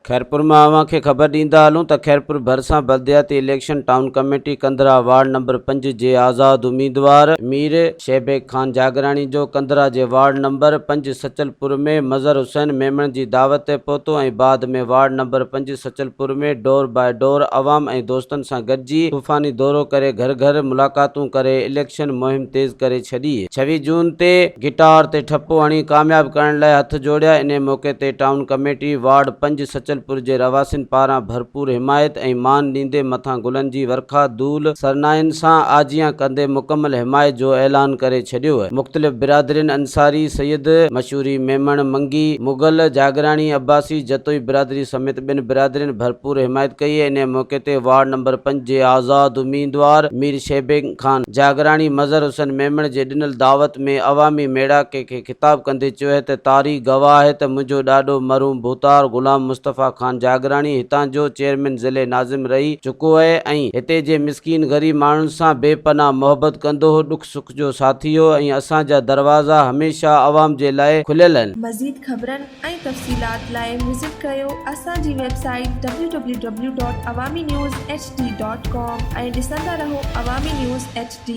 खैरपुर में अवां खे ख़बर ॾींदा हलूं त खैरपुर भरिसां बलदियाती election town committee Kandhra ward number 5 जे आज़ाद उम्मीदवार मीर शहबेग खान जागरानी जो कंदरा जे वार्ड नंबर 5 सचलपुर में मज़हर हुसैन मेमण जी दावत ते पहुतो ऐं बाद में वार्ड नंबर 5 सचलपुर में डोर बाय डोर अवाम ऐं दोस्तनि सां गॾिजी तूफ़ानी दौरो करे घर घर मुलाक़ातूं करे इलेक्शन मुहिम तेज़ करे छॾी। 26 जून ते गिटार ते ठप्पो हणी कामयाब करण लाइ हथ जोड़िया। इन मौके ते टाउन कमेटी वार्ड 5 सचलपुर जे रवासिन पारां भरपूर हिमायत ऐं मान ॾींदे मथां गुलनि जी वर्खा धूल सरनाइन सां आजियां कंदे मुकमल हिमायत जो ऐलान करे छॾियो। मुख़्तलिफ़ बिरादरिन अंसारी सैयद मशहूरी मेमण मंगी मुगल जागरानी अब्बासी जतोई बिरादरी समेत ॿिनि बिरादरिन भरपूर हिमायत कई। इन मौके ते वार्ड नंबर 5 जे आज़ाद उम्मीदवार मीर शहबेग खान जागरानी मज़हर हुसैन मेमण जे ॾिनल दावत में अवामी मेड़ाके खे ख़िताब कंदे चयो त तारीख़ गवाह आहे त मुंहिंजो ॾाॾो मरहूम भूतार गुलाम मुस्तफ़ा खान जागरानी हितां जो चेयरमैन ज़िले नाज़िम रही चुको आहे ऐं हिते जे मिसकीन ग़रीब माण्हुनि सां बेपनाह मोहबत कंदो हो, दुख सुख जो साथी हो ऐं असांजा दरवाज़ा हमेशा अवाम जे लाइ खुलियल आहिनि। मज़ीद ख़बरनि ऐं तफ़सीलात लाइ विज़िट कयो असांजी वेबसाइट www.awamiNewsHD.com ऐं ॾिसंदा रहो अवामी न्यूज़ HD।